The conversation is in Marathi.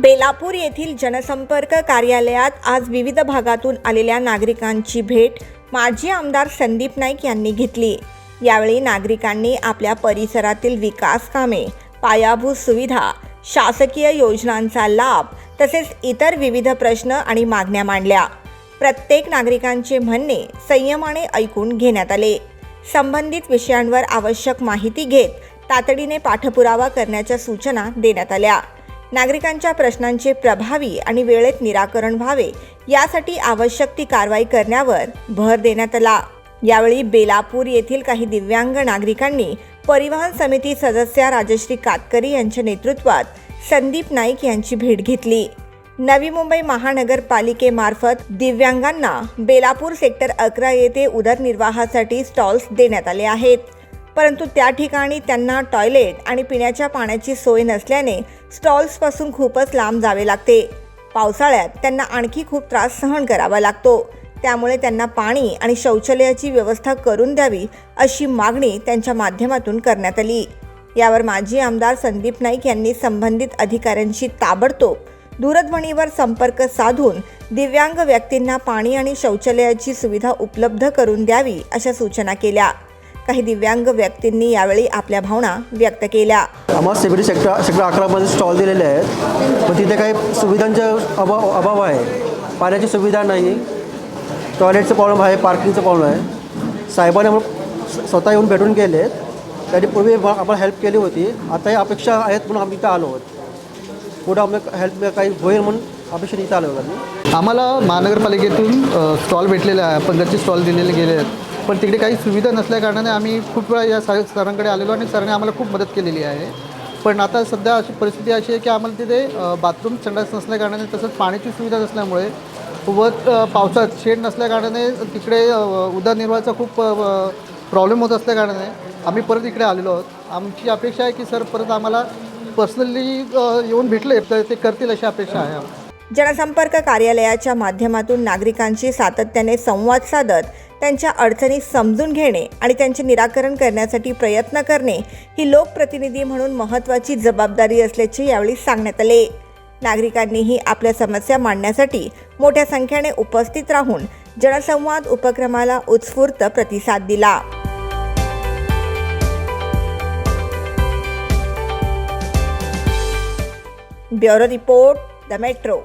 बेलापूर येथील जनसंपर्क कार्यालयात आज विविध भागातून आलेल्या नागरिकांची भेट माजी आमदार संदीप नाईक यांनी घेतली। यावेळी नागरिकांनी आपल्या परिसरातील विकास कामे, पायाभूत सुविधा, शासकीय योजनांचा लाभ तसेच इतर विविध प्रश्न आणि मागण्या मांडल्या। प्रत्येक नागरिकांचे म्हणणे संयमाने ऐकून घेण्यात आले। संबंधित विषयांवर आवश्यक माहिती घेत तातडीने पाठपुरावा करण्याच्या सूचना देण्यात आल्या। नागरिकांच्या प्रश्नांचे प्रभावी आणि वेळेत निराकरण व्हावे यासाठी आवश्यक ती कारवाई करण्यावर भर देण्यात आला। यावेळी बेलापूर येथील काही दिव्यांग नागरिकांनी परिवहन समिती सदस्य राजश्री कातकरी यांच्या नेतृत्वात संदीप नाईक यांची भेट घेतली। नवी मुंबई महानगरपालिकेमार्फत दिव्यांगांना बेलापूर सेक्टर 11 येथे उदरनिर्वाहासाठी स्टॉल्स देण्यात आले आहेत, परंतु त्या ठिकाणी त्यांना टॉयलेट आणि पिण्याच्या पाण्याची सोय नसल्याने स्टॉल्सपासून खूपच लांब जावे लागते। पावसाळ्यात त्यांना आणखी खूप त्रास सहन करावा लागतो, त्यामुळे त्यांना पाणी आणि शौचालयाची व्यवस्था करून द्यावी अशी मागणी त्यांच्या माध्यमातून करण्यात आली। यावर माजी आमदार संदीप नाईक यांनी संबंधित अधिकाऱ्यांशी ताबडतोब दूरध्वनीवर संपर्क साधून दिव्यांग व्यक्तींना पाणी आणि शौचालयाची सुविधा उपलब्ध करून द्यावी अशा सूचना केल्या। काही दिव्यांग व्यक्तींनी यावेळी आपल्या भावना व्यक्त केल्या। आम्हाला सेक्टर 11 मध्ये स्टॉल दिलेले आहेत, पण तिथे काही सुविधांचा अभाव आहे। पाण्याची सुविधा नाही, टॉयलेटचा प्रॉब्लेम आहे, पार्किंगचा प्रॉब्लेम आहे। साहेबांनी आम्हाला स्वतः येऊन भेटून गेले, त्यांनी पूर्वी आम्हाला हेल्प केली होती। आताही अपेक्षा आहेत म्हणून आम्ही इथं आलो आहोत। पुढे आम्हाला हेल्प काही होईल म्हणून अपेक्षा इथं आलो आहोत। आम्हाला महानगरपालिकेतून स्टॉल भेटलेले आहे, 15चे स्टॉल दिलेले गेले आहेत, पण तिकडे काही सुविधा नसल्याकारणाने आम्ही खूप वेळा या सरांकडे आलेलो आणि सरांनी आम्हाला खूप मदत केलेली आहे। पण आता सध्या अशी परिस्थिती अशी आहे की आम्हाला तिथे बाथरूम संडास नसल्याकारणाने तसंच पाण्याची सुविधा नसल्यामुळे व पावसात शेड नसल्याकारणाने तिकडे उदरनिर्वाहाचा खूप प्रॉब्लेम होत असल्याकारणाने आम्ही परत इकडे आलेलो आहोत। आमची अपेक्षा आहे की सर परत आम्हाला पर्सनली येऊन भेटले तर ते करतील अशी अपेक्षा आहे। जनसंपर्क कार्यालयाच्या माध्यमातून नागरिकांशी सातत्याने संवाद साधत त्यांच्या अडचणी समजून घेणे आणि त्यांचे निराकरण करण्यासाठी प्रयत्न करणे ही लोकप्रतिनिधी म्हणून महत्त्वाची जबाबदारी असल्याचे यावेळी सांगण्यात आले। नागरिकांनीही आपल्या समस्या मांडण्यासाठी मोठ्या संख्येने उपस्थित राहून जनसंवाद उपक्रमाला उत्स्फूर्त प्रतिसाद दिला। Bureau report, the metro.